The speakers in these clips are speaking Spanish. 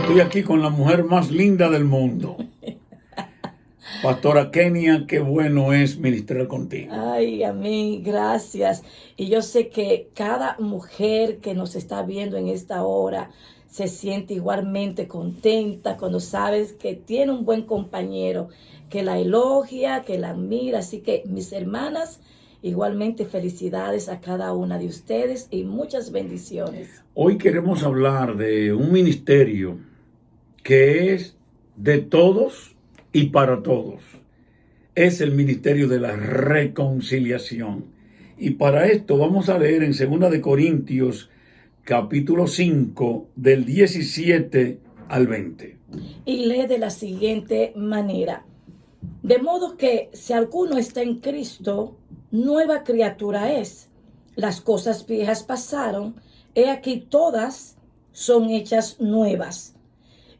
Estoy aquí con la mujer más linda del mundo. Pastora Kenia, qué bueno es ministrar contigo. Ay, amén, gracias. Y yo sé que cada mujer que nos está viendo en esta hora se siente igualmente contenta cuando sabes que tiene un buen compañero, que la elogia, que la admira. Así que mis hermanas, igualmente felicidades a cada una de ustedes y muchas bendiciones. Hoy queremos hablar de un ministerio que es de todos y para todos. Es el ministerio de la reconciliación. Y para esto vamos a leer en 2 de Corintios capítulo 5 del 17 al 20. Y lee de la siguiente manera: de modo que si alguno está en Cristo, nueva criatura es. Las cosas viejas pasaron, he aquí todas son hechas nuevas.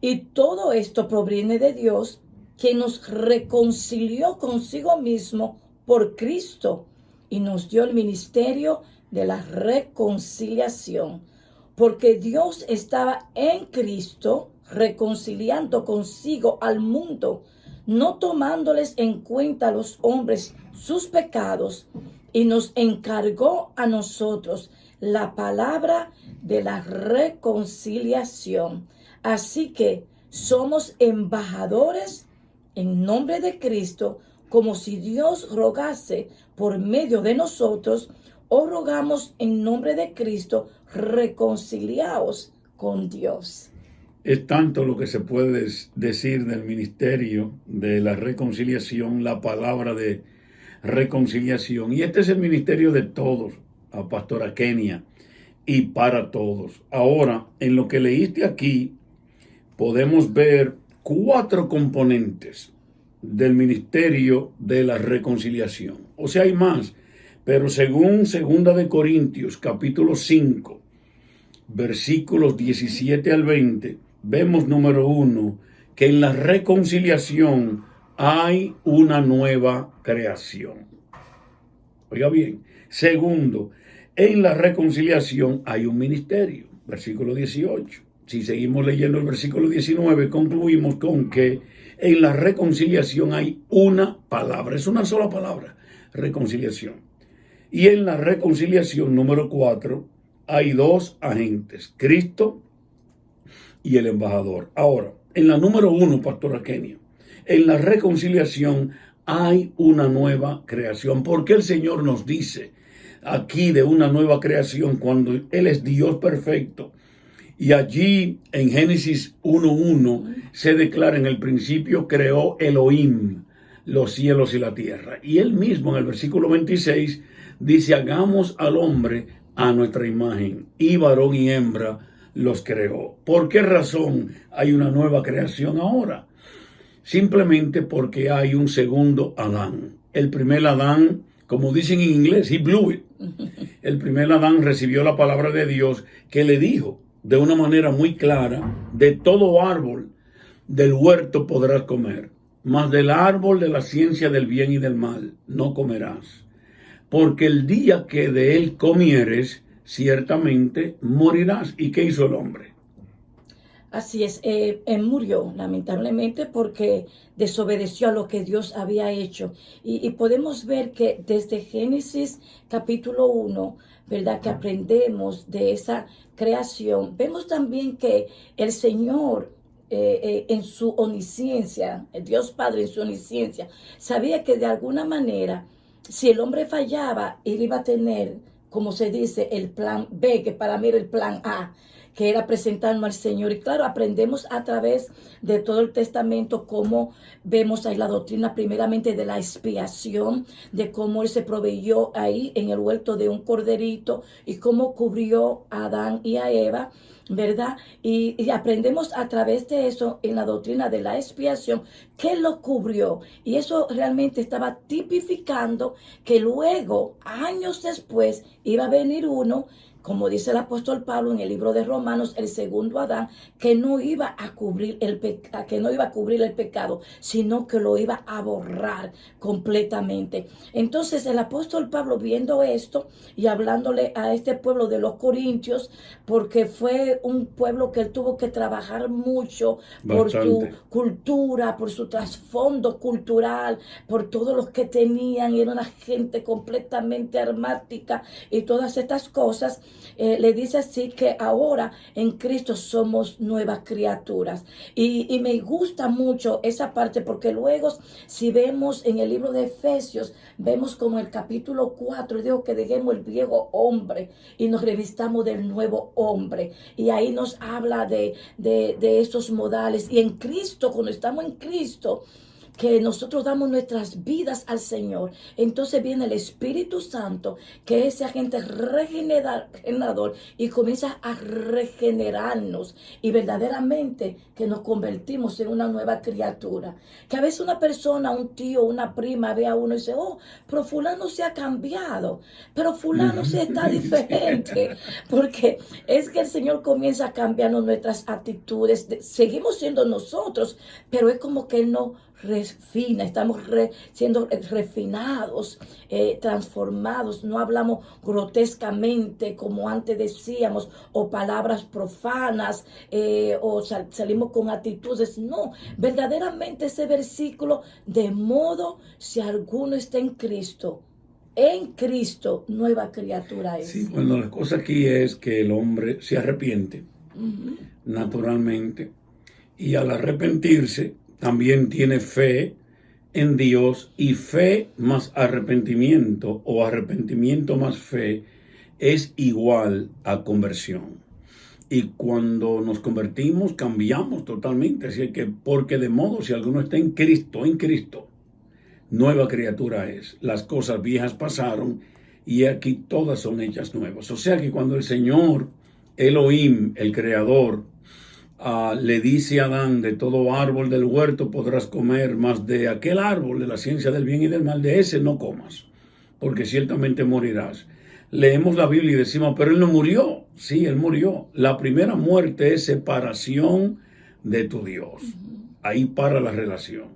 Y todo esto proviene de Dios, quien nos reconcilió consigo mismo por Cristo y nos dio el ministerio de la reconciliación. Porque Dios estaba en Cristo reconciliando consigo al mundo, no tomándoles en cuenta a los hombres sus pecados, y nos encargó a nosotros la palabra de la reconciliación. Así que somos embajadores en nombre de Cristo, como si Dios rogase por medio de nosotros, o rogamos en nombre de Cristo, reconciliaos con Dios. Es tanto lo que se puede decir del ministerio de la reconciliación, la palabra de reconciliación. Y este es el ministerio de todos, a Pastora Kenia, y para todos. Ahora, en lo que leíste aquí, podemos ver 4 componentes del ministerio de la reconciliación. O sea, hay más, pero según 2 de Corintios, capítulo 5, versículos 17 al 20, vemos, número 1, que en la reconciliación hay una nueva creación. Oiga bien. Segundo, en la reconciliación hay un ministerio. Versículo 18. Si seguimos leyendo el versículo 19, concluimos con que en la reconciliación hay una palabra. Es una sola palabra, reconciliación. Y en la reconciliación, número 4, hay 2 agentes, Cristo y el embajador. Ahora, en la número 1, Pastora Kenia, en la reconciliación hay una nueva creación. Porque el Señor nos dice aquí de una nueva creación cuando Él es Dios perfecto? Y allí en Génesis 1:1 se declara: en el principio creó Elohim los cielos y la tierra. Y Él mismo en el versículo 26 dice: hagamos al hombre a nuestra imagen, y varón y hembra los creó. ¿Por qué razón hay una nueva creación ahora? Simplemente porque hay un segundo Adán. El primer Adán, como dicen en inglés, he blew it. El primer Adán recibió la palabra de Dios, que le dijo de una manera muy clara: de todo árbol del huerto podrás comer, mas del árbol de la ciencia del bien y del mal no comerás, porque el día que de él comieres, ciertamente morirás. ¿Y qué hizo el hombre? Así es, él murió lamentablemente porque desobedeció a lo que Dios había hecho. Y podemos ver que desde Génesis capítulo 1, ¿verdad? Que aprendemos de esa creación. Vemos también que el Señor en su omnisciencia, el Dios Padre en su omnisciencia, sabía que de alguna manera, si el hombre fallaba, él iba a tener, como se dice, el plan B, que para mí era el plan A, que era presentarnos al Señor. Y claro, aprendemos a través de todo el Testamento cómo vemos ahí la doctrina primeramente de la expiación, de cómo Él se proveyó ahí en el huerto de un corderito y cómo cubrió a Adán y a Eva, ¿verdad? Y aprendemos a través de eso en la doctrina de la expiación que lo cubrió. Y eso realmente estaba tipificando que luego, años después, iba a venir uno como dice el apóstol Pablo en el libro de Romanos, el segundo Adán, que no iba a cubrir el pecado, sino que lo iba a borrar completamente. Entonces el apóstol Pablo, viendo esto y hablándole a este pueblo de los Corintios, porque fue un pueblo que él tuvo que trabajar mucho por su cultura, por su trasfondo cultural, por todos los que tenían, y era una gente completamente armática y todas estas cosas. Le dice así que ahora en Cristo somos nuevas criaturas. Y me gusta mucho esa parte, porque luego, si vemos en el libro de Efesios, vemos como el capítulo 4, dijo que dejemos el viejo hombre y nos revistamos del nuevo hombre. Y ahí nos habla de esos modales. Y en Cristo, cuando estamos en Cristo, que nosotros damos nuestras vidas al Señor, entonces viene el Espíritu Santo, que es ese agente regenerador, y comienza a regenerarnos, y verdaderamente que nos convertimos en una nueva criatura. Que a veces una persona, un tío, una prima ve a uno y dice, oh, pero fulano se ha cambiado, pero fulano se está diferente, porque es que el Señor comienza a cambiarnos nuestras actitudes. Seguimos siendo nosotros, pero es como que Él no refina, estamos siendo refinados, transformados. No hablamos grotescamente como antes decíamos, o palabras profanas, o salimos con actitudes. No, verdaderamente ese versículo, de modo si alguno está en Cristo, nueva criatura es. Sí, bueno, la cosa aquí es que el hombre se arrepiente, naturalmente, y al arrepentirse también tiene fe en Dios, y fe más arrepentimiento, o arrepentimiento más fe, es igual a conversión. Y cuando nos convertimos, cambiamos totalmente. Así que, porque de modo si alguno está en Cristo, nueva criatura es. Las cosas viejas pasaron y aquí todas son hechas nuevas. O sea que cuando el Señor Elohim, el Creador, le dice a Adán, de todo árbol del huerto podrás comer, mas de aquel árbol de la ciencia del bien y del mal, de ese no comas, porque ciertamente morirás. Leemos la Biblia y decimos, pero él no murió. Sí, él murió. La primera muerte es separación de tu Dios. Ahí para la relación.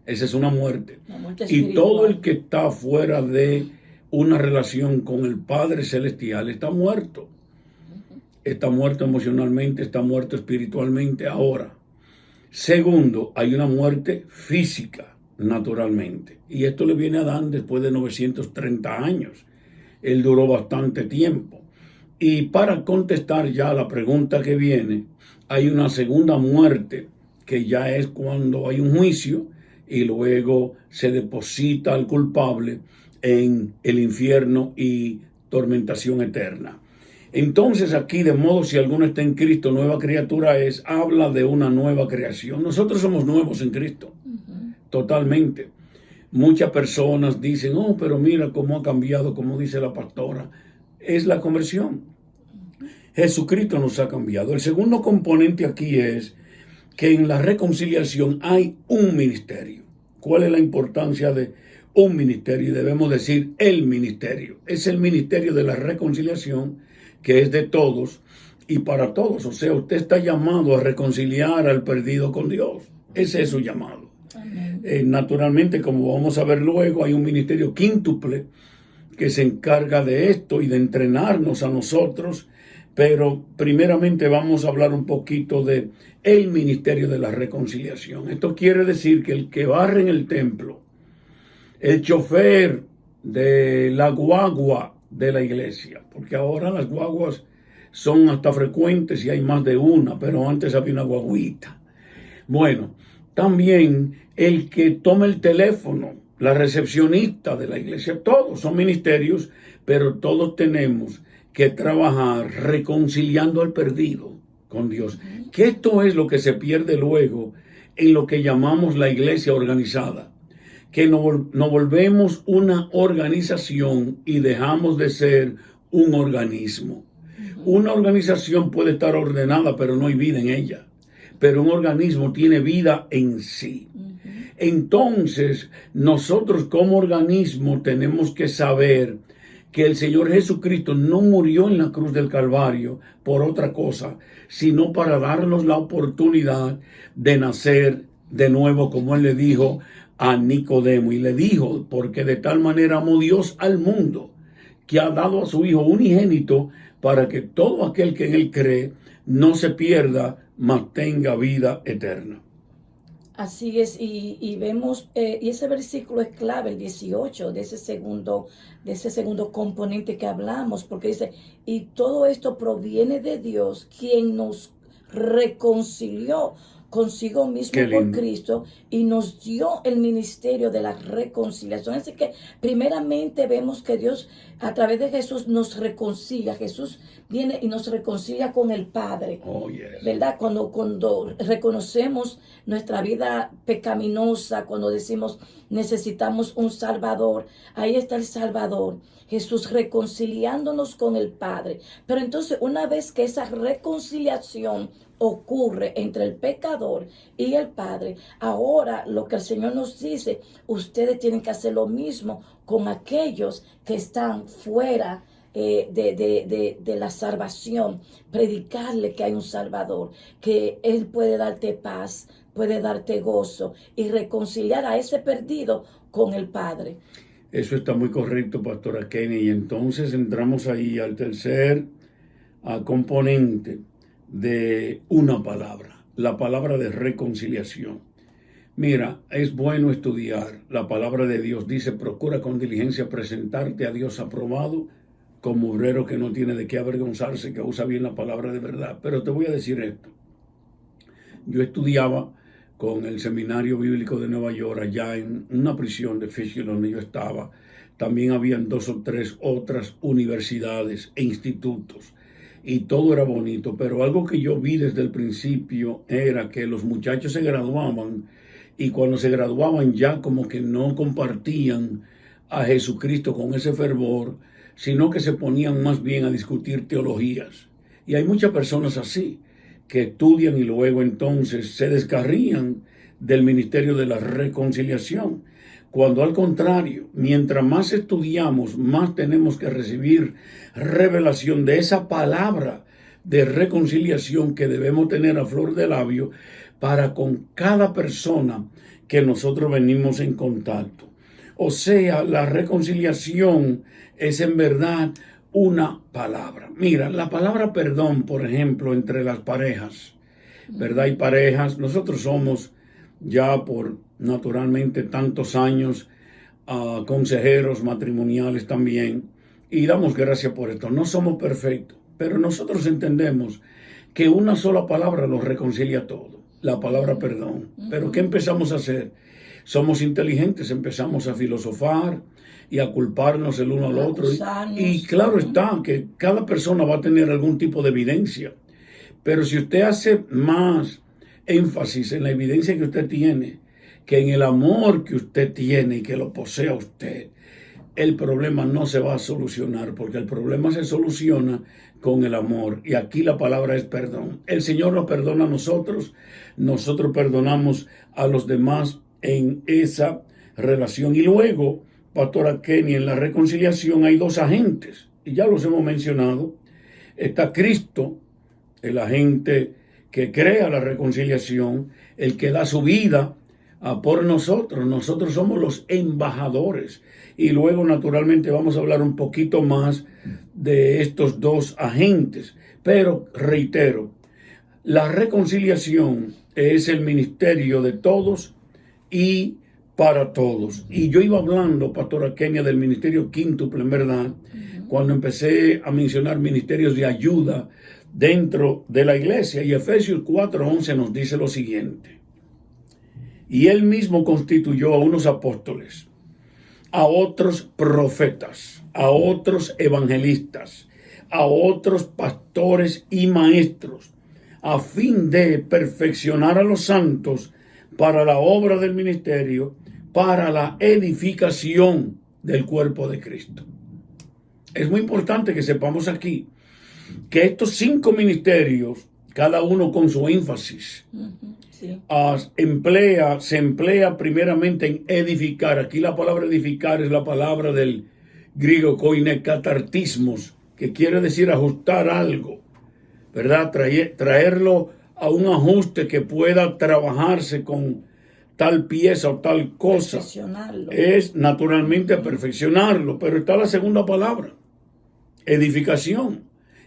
Esa es una muerte. Y todo el que está fuera de una relación con el Padre Celestial está muerto. Está muerto emocionalmente, está muerto espiritualmente. Ahora, segundo, hay una muerte física, naturalmente. Y esto le viene a Adán después de 930 años. Él duró bastante tiempo. Y para contestar ya la pregunta que viene, hay una segunda muerte, que ya es cuando hay un juicio y luego se deposita al culpable en el infierno y tormentación eterna. Entonces aquí, de modo si alguno está en Cristo, nueva criatura es, habla de una nueva creación. Nosotros somos nuevos en Cristo, totalmente. Muchas personas dicen, oh, pero mira cómo ha cambiado, como dice la pastora. Es la conversión. Jesucristo nos ha cambiado. El segundo componente aquí es que en la reconciliación hay un ministerio. ¿Cuál es la importancia de un ministerio? Y debemos decir el ministerio. Es el ministerio de la reconciliación, que es de todos y para todos. O sea, usted está llamado a reconciliar al perdido con Dios. Ese es su llamado. Naturalmente, como vamos a ver luego, hay un ministerio quíntuple que se encarga de esto y de entrenarnos a nosotros. Pero primeramente vamos a hablar un poquito de el ministerio de la reconciliación. Esto quiere decir que el que barre en el templo, el chofer de la guagua de la iglesia, porque ahora las guaguas son hasta frecuentes y hay más de una, pero antes había una guaguita. Bueno, también el que toma el teléfono, la recepcionista de la iglesia, todos son ministerios, pero todos tenemos que trabajar reconciliando al perdido con Dios. Que esto es lo que se pierde luego en lo que llamamos la iglesia organizada. Que nos volvemos una organización y dejamos de ser un organismo. Una organización puede estar ordenada, pero no hay vida en ella. Pero un organismo tiene vida en sí. Entonces, nosotros como organismo tenemos que saber que el Señor Jesucristo no murió en la cruz del Calvario por otra cosa, sino para darnos la oportunidad de nacer de nuevo, como Él le dijo a Nicodemo. Y le dijo, porque de tal manera amó Dios al mundo, que ha dado a su Hijo unigénito, para que todo aquel que en Él cree no se pierda, mas tenga vida eterna. Así es, y vemos, y ese versículo es clave, el 18, de ese segundo componente que hablamos, porque dice, y todo esto proviene de Dios, quien nos reconcilió consigo mismo por Cristo y nos dio el ministerio de la reconciliación. Así que primeramente vemos que Dios a través de Jesús nos reconcilia. Jesús viene y nos reconcilia con el Padre. Oh, yes. ¿Verdad? Cuando reconocemos nuestra vida pecaminosa, cuando decimos necesitamos un Salvador, ahí está el Salvador. Jesús reconciliándonos con el Padre. Pero entonces, una vez que esa reconciliación ocurre entre el pecador y el Padre, ahora lo que el Señor nos dice, ustedes tienen que hacer lo mismo con aquellos que están fuera de la salvación, predicarle que hay un Salvador, que Él puede darte paz, puede darte gozo y reconciliar a ese perdido con el Padre. Eso está muy correcto, pastora Kenny. Y entonces entramos ahí al tercer componente de una palabra, la palabra de reconciliación. Mira, es bueno estudiar la palabra de Dios. Dice, procura con diligencia presentarte a Dios aprobado, como obrero que no tiene de qué avergonzarse, que usa bien la palabra de verdad. Pero te voy a decir esto. Yo estudiaba con el Seminario Bíblico de Nueva York, allá en una prisión de Fishkill donde yo estaba. También habían 2 o 3 otras universidades e institutos. Y todo era bonito, pero algo que yo vi desde el principio era que los muchachos se graduaban y cuando se graduaban ya como que no compartían a Jesucristo con ese fervor, sino que se ponían más bien a discutir teologías. Y hay muchas personas así, que estudian y luego entonces se descarrían del ministerio de la reconciliación. Cuando al contrario, mientras más estudiamos, más tenemos que recibir revelación de esa palabra de reconciliación que debemos tener a flor de labio para con cada persona que nosotros venimos en contacto. O sea, la reconciliación es en verdad una palabra. Mira, la palabra perdón, por ejemplo, entre las parejas, ¿verdad? Hay parejas, nosotros somos ya por naturalmente tantos años consejeros matrimoniales también, y damos gracias por esto. No somos perfectos, pero nosotros entendemos que una sola palabra nos reconcilia todo, la palabra perdón. Pero ¿qué empezamos a hacer? Somos inteligentes, empezamos a filosofar y a culparnos el uno al otro. Y claro está que cada persona va a tener algún tipo de evidencia. Pero si usted hace más énfasis en la evidencia que usted tiene, que en el amor que usted tiene y que lo posea usted, el problema no se va a solucionar, porque el problema se soluciona con el amor. Y aquí la palabra es perdón. El Señor nos perdona a nosotros perdonamos a los demás en esa relación. Y luego, pastora Kenny, en la reconciliación hay 2 agentes, y ya los hemos mencionado. Está Cristo, el agente que crea la reconciliación, el que da su vida por nosotros. Nosotros somos los embajadores. Y luego, naturalmente, vamos a hablar un poquito más de estos 2 agentes. Pero, reitero, la reconciliación es el ministerio de todos y para todos. Y yo iba hablando, pastora Kenia, del ministerio quíntuple, en verdad, cuando empecé a mencionar ministerios de ayuda dentro de la iglesia. Y Efesios 4:11 nos dice lo siguiente: y él mismo constituyó a unos apóstoles, a otros profetas, a otros evangelistas, a otros pastores y maestros, a fin de perfeccionar a los santos para la obra del ministerio, para la edificación del cuerpo de Cristo. Es muy importante que sepamos aquí que estos 5 ministerios, cada uno con su énfasis, sí, se emplea primeramente en edificar. Aquí la palabra edificar es la palabra del griego koinekatartismos, que quiere decir ajustar algo, ¿verdad? Traerlo a un ajuste que pueda trabajarse con tal pieza o tal cosa. Es naturalmente perfeccionarlo, pero está la segunda palabra, edificación,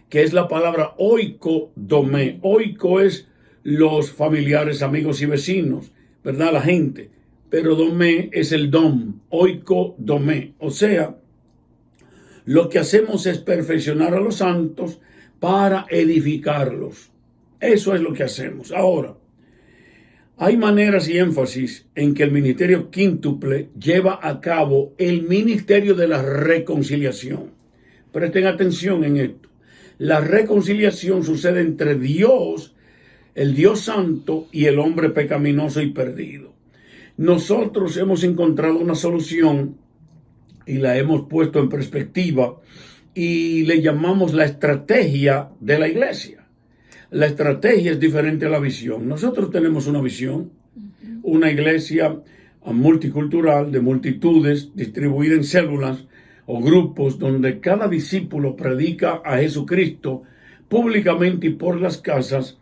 que es la palabra oikodomé. Oiko es los familiares, amigos y vecinos, ¿verdad? La gente. Pero domé es el dom, oikodomé. O sea, lo que hacemos es perfeccionar a los santos para edificarlos. Eso es lo que hacemos. Ahora, hay maneras y énfasis en que el ministerio quíntuple lleva a cabo el ministerio de la reconciliación. Presten atención en esto. La reconciliación sucede entre Dios, el Dios santo, y el hombre pecaminoso y perdido. Nosotros hemos encontrado una solución y la hemos puesto en perspectiva y le llamamos la estrategia de la iglesia. La estrategia es diferente a la visión. Nosotros tenemos una visión, una iglesia multicultural de multitudes distribuida en células o grupos donde cada discípulo predica a Jesucristo públicamente y por las casas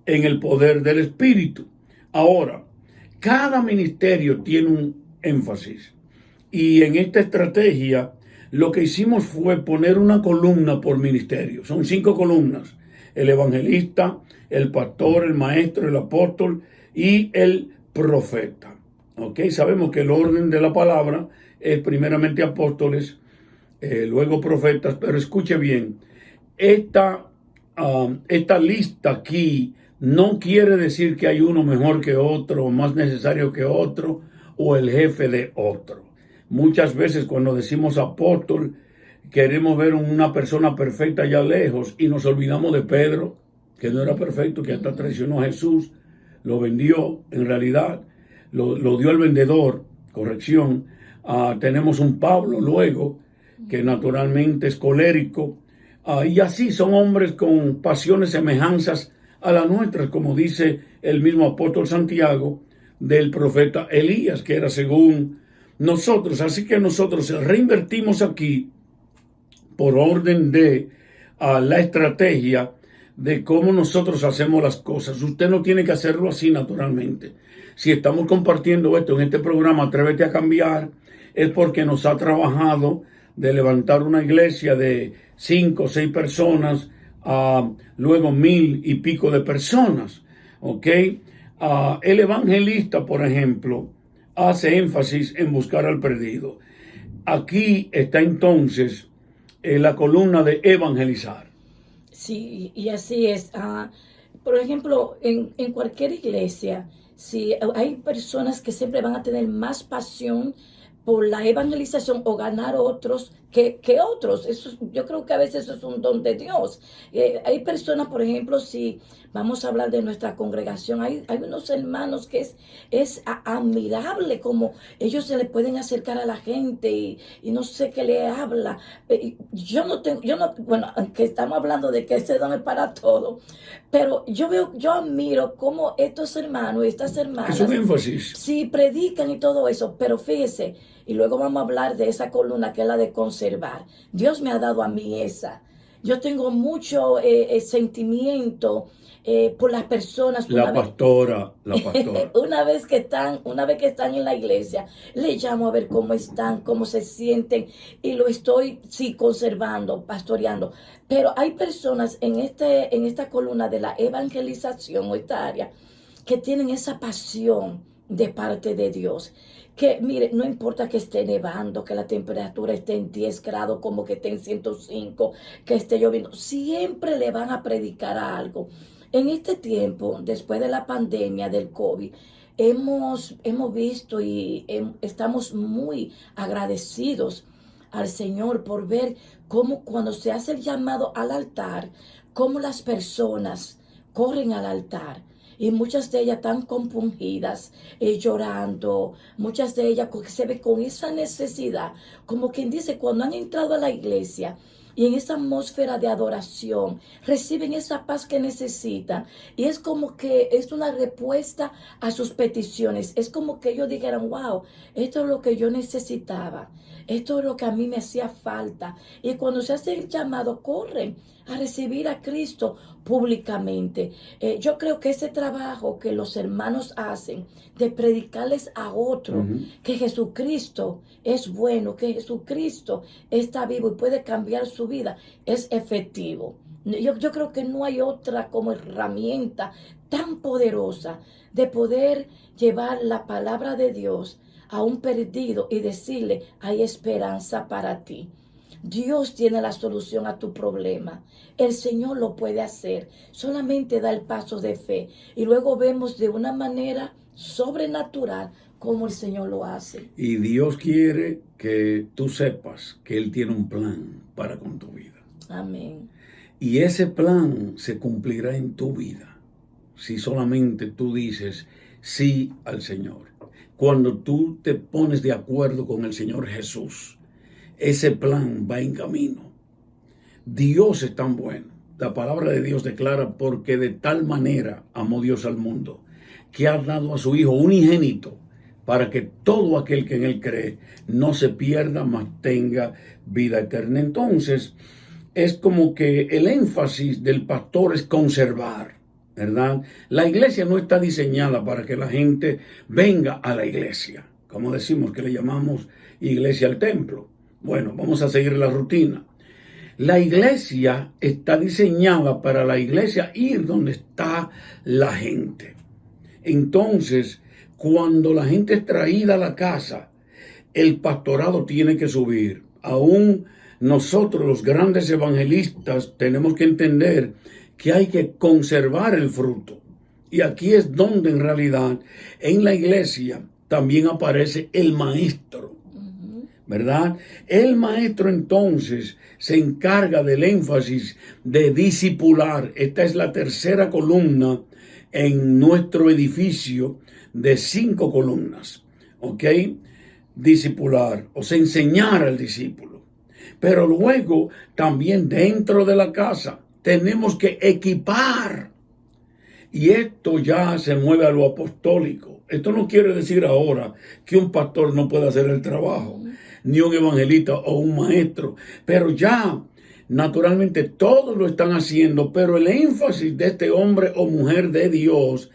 en el poder del Espíritu. Ahora, cada ministerio tiene un énfasis y en esta estrategia lo que hicimos fue poner una columna por ministerio. Son 5 columnas. El evangelista, el pastor, el maestro, el apóstol y el profeta. ¿Ok? Sabemos que el orden de la palabra es primeramente apóstoles, luego profetas, pero escuche bien, esta lista aquí no quiere decir que hay uno mejor que otro, o más necesario que otro, o el jefe de otro. Muchas veces cuando decimos apóstol, queremos ver una persona perfecta allá lejos y nos olvidamos de Pedro, que no era perfecto, que hasta traicionó a Jesús, lo vendió, en realidad, lo dio al vendedor, corrección. Tenemos un Pablo luego, que naturalmente es colérico, y así son hombres con pasiones semejanzas a las nuestras, como dice el mismo apóstol Santiago del profeta Elías, que era según nosotros. Así que nosotros reinvertimos aquí por orden de la estrategia de cómo nosotros hacemos las cosas. Usted no tiene que hacerlo así naturalmente. Si estamos compartiendo esto en este programa, Atrévete a Cambiar, es porque nos ha trabajado de levantar una iglesia de 5 o 6 personas a luego 1000 y pico de personas. ¿Ok? El evangelista, por ejemplo, hace énfasis en buscar al perdido. Aquí está entonces la columna de evangelizar. Sí, y así es. Por ejemplo, en cualquier iglesia, si hay personas que siempre van a tener más pasión por la evangelización o ganar otros que otros. Eso, yo creo que a veces eso es un don de Dios. Hay personas, por ejemplo, si vamos a hablar de nuestra congregación, hay unos hermanos que es admirable como ellos se le pueden acercar a la gente y no sé qué le habla. Bueno, aunque estamos hablando de que ese don es para todo, pero yo admiro cómo estos hermanos y estas hermanas, es un énfasis, sí predican y todo eso, pero fíjese, y luego vamos a hablar de esa columna que es la de conservar. Dios me ha dado a mí esa. Yo tengo mucho sentimiento por las personas. La pastora. Una vez que están en la iglesia, le llamo a ver cómo están, cómo se sienten, y lo estoy, sí, conservando, pastoreando. Pero hay personas en esta columna de la evangelización o esta área que tienen esa pasión de parte de Dios. Que mire, no importa que esté nevando, que la temperatura esté en 10 grados, como que esté en 105, que esté lloviendo, siempre le van a predicar algo. En este tiempo, después de la pandemia del COVID, hemos visto y estamos muy agradecidos al Señor por ver cómo cuando se hace el llamado al altar, cómo las personas corren al altar. Y muchas de ellas están compungidas, llorando, muchas de ellas se ven con esa necesidad, como quien dice, cuando han entrado a la iglesia, y en esa atmósfera de adoración reciben esa paz que necesitan. Y es como que es una respuesta a sus peticiones. Es como que ellos dijeran, wow, esto es lo que yo necesitaba. Esto es lo que a mí me hacía falta. Y cuando se hace el llamado, corren a recibir a Cristo públicamente. Yo creo que ese trabajo que los hermanos hacen de predicarles a otros que Jesucristo es bueno, que Jesucristo está vivo y puede cambiar su vida, es efectivo. Yo creo que no hay otra como herramienta tan poderosa de poder llevar la palabra de Dios a un perdido y decirle, hay esperanza para ti. Dios tiene la solución a tu problema. El Señor lo puede hacer. Solamente da el paso de fe. Y luego vemos de una manera sobrenatural cómo el Señor lo hace. Y Dios quiere que tú sepas que Él tiene un plan para con tu vida. Amén. Y ese plan se cumplirá en tu vida si solamente tú dices sí al Señor. Cuando tú te pones de acuerdo con el Señor Jesús, ese plan va en camino. Dios es tan bueno. La palabra de Dios declara, porque de tal manera amó Dios al mundo, que ha dado a su Hijo unigénito, para que todo aquel que en Él cree no se pierda, mas tenga vida eterna. Entonces, es como que el énfasis del pastor es conservar, ¿verdad? La iglesia no está diseñada para que la gente venga a la iglesia, como decimos que le llamamos iglesia al templo. Bueno, vamos a seguir la rutina. La iglesia está diseñada para la iglesia ir donde está la gente. Entonces, cuando la gente es traída a la casa, el pastorado tiene que subir. Aún nosotros, los grandes evangelistas, tenemos que entender que hay que conservar el fruto. Y aquí es donde en realidad en la iglesia también aparece el maestro, ¿verdad? El maestro entonces se encarga del énfasis de discipular. Esta es la tercera columna en nuestro edificio de 5 columnas, ¿ok? Discipular, o sea, enseñar al discípulo. Pero luego también dentro de la casa tenemos que equipar. Y esto ya se mueve a lo apostólico. Esto no quiere decir ahora que un pastor no pueda hacer el trabajo, ni un evangelista o un maestro. Pero ya, naturalmente, todos lo están haciendo. Pero el énfasis de este hombre o mujer de Dios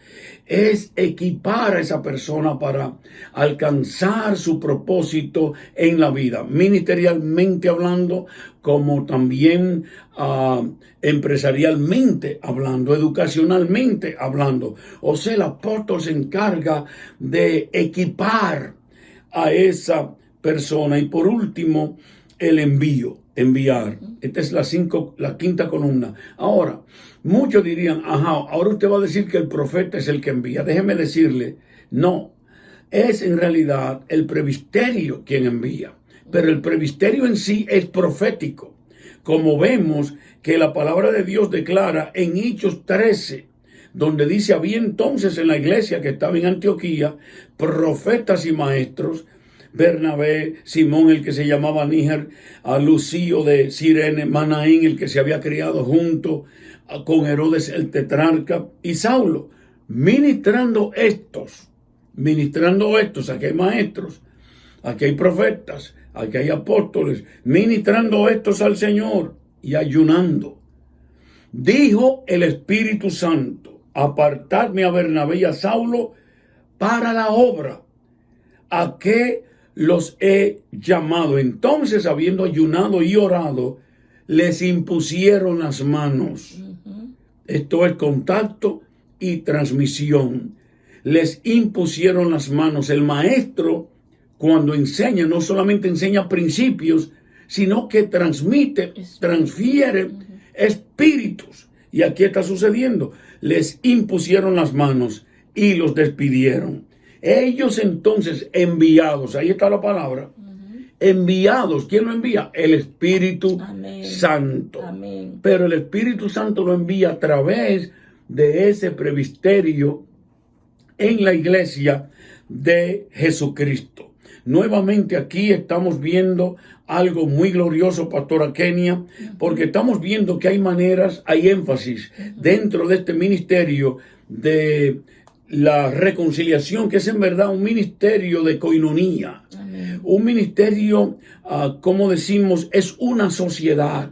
es equipar a esa persona para alcanzar su propósito en la vida, ministerialmente hablando, como también empresarialmente hablando, educacionalmente hablando. O sea, el apóstol se encarga de equipar a esa persona. Y por último, el enviar. Esta es la quinta columna. Ahora, muchos dirían, ahora usted va a decir que el profeta es el que envía. Déjeme decirle, no, es en realidad el presbiterio quien envía. Pero el presbiterio en sí es profético. Como vemos que la palabra de Dios declara en Hechos 13, donde dice, había entonces en la iglesia que estaba en Antioquía, profetas y maestros, Bernabé, Simón, el que se llamaba Níger, a Lucio de Cirene, Manaín, el que se había criado junto con Herodes el tetrarca, y Saulo, ministrando estos, aquí hay maestros, aquí hay profetas, aquí hay apóstoles, ministrando estos al Señor y ayunando. Dijo el Espíritu Santo, apartadme a Bernabé y a Saulo para la obra a que los he llamado. Entonces, habiendo ayunado y orado, les impusieron las manos. Esto es contacto y transmisión. Les impusieron las manos. El maestro, cuando enseña, no solamente enseña principios, sino que transmite, transfiere espíritus. Y aquí está sucediendo. Les impusieron las manos y los despidieron. Ellos entonces enviados, ahí está la palabra, enviados. ¿Quién lo envía? El Espíritu Santo. Amén. Pero el Espíritu Santo lo envía a través de ese presbiterio en la iglesia de Jesucristo. nuevamente aquí estamos viendo algo muy glorioso, pastora Kenia, porque estamos viendo que hay maneras, hay énfasis dentro de este ministerio de la reconciliación, que es en verdad un ministerio de coinonía. Amén. Un ministerio, como decimos, es una sociedad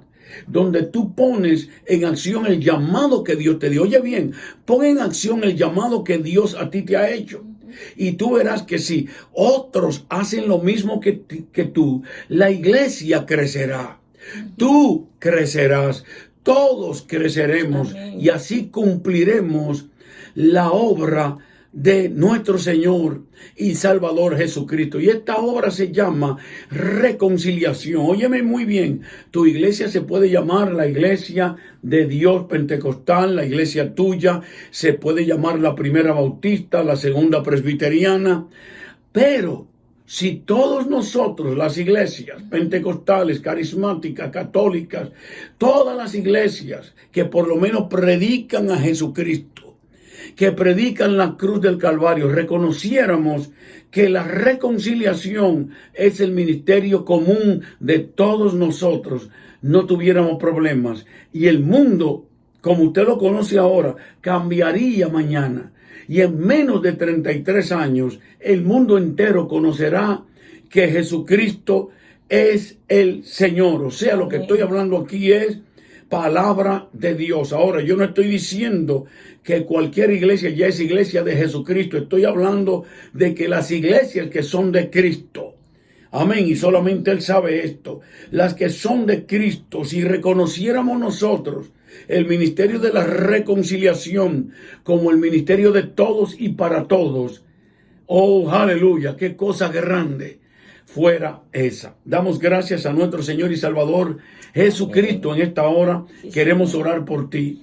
donde tú pones en acción el llamado que Dios te dio. Oye bien, pon en acción el llamado que Dios a ti te ha hecho. Y tú verás que si otros hacen lo mismo que tú, la iglesia crecerá. Tú crecerás, todos creceremos. Amén. Y así cumpliremos la obra de nuestro Señor y Salvador Jesucristo. Y esta obra se llama reconciliación. Óyeme muy bien, tu iglesia se puede llamar la iglesia de Dios pentecostal, la iglesia tuya se puede llamar la primera bautista, la segunda presbiteriana, pero si todos nosotros, las iglesias pentecostales, carismáticas, católicas, todas las iglesias que por lo menos predican a Jesucristo, que predican la cruz del Calvario, reconociéramos que la reconciliación es el ministerio común de todos nosotros, no tuviéramos problemas. Y el mundo, como usted lo conoce ahora, cambiaría mañana. Y en menos de 33 años, el mundo entero conocerá que Jesucristo es el Señor. O sea, lo que estoy hablando aquí es palabra de Dios. Ahora, yo no estoy diciendo que cualquier iglesia ya es iglesia de Jesucristo. Estoy hablando de que las iglesias que son de Cristo, amén, y solamente Él sabe esto, las que son de Cristo, si reconociéramos nosotros el ministerio de la reconciliación como el ministerio de todos y para todos, oh, aleluya, qué cosa grande fuera esa. Damos gracias a nuestro Señor y Salvador Jesucristo. Amén. En esta hora queremos orar por ti.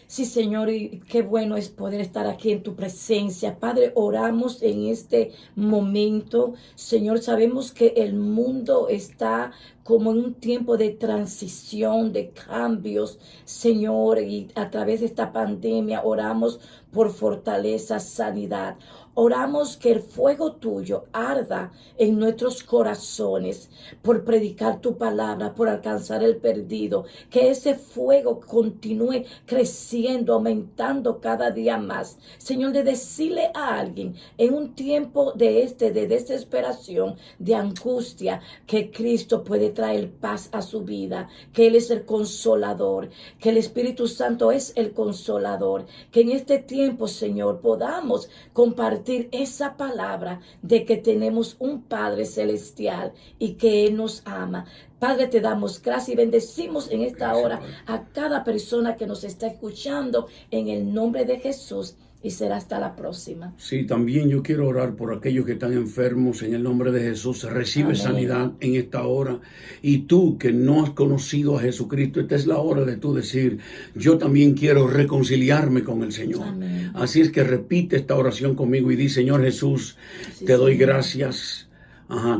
Sí, Señor, y qué bueno es poder estar aquí en tu presencia. Padre, oramos en este momento. Señor, sabemos que el mundo está como en un tiempo de transición, de cambios, Señor, y a través de esta pandemia oramos por fortaleza, sanidad. Oramos que el fuego tuyo arda en nuestros corazones por predicar tu palabra, por alcanzar el perdido. Que ese fuego continúe creciendo, aumentando cada día más. Señor, de decirle a alguien en un tiempo de desesperación, de angustia, que Cristo puede traer paz a su vida, que Él es el consolador, que el Espíritu Santo es el consolador. Que en este tiempo, Señor, podamos compartir esa palabra de que tenemos un Padre celestial y que Él nos ama. Padre, te damos gracias y bendecimos en esta hora a cada persona que nos está escuchando en el nombre de Jesús. Y será hasta la próxima. Sí, también yo quiero orar por aquellos que están enfermos en el nombre de Jesús. Recibe Amén. Sanidad en esta hora. Y tú que no has conocido a Jesucristo, esta es la hora de tú decir, yo también quiero reconciliarme con el Señor. Amén. Así es que repite esta oración conmigo y di, Señor Jesús, sí, te doy gracias.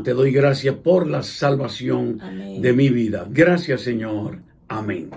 Te doy gracias por la salvación Amén. De mi vida. Gracias, Señor. Amén.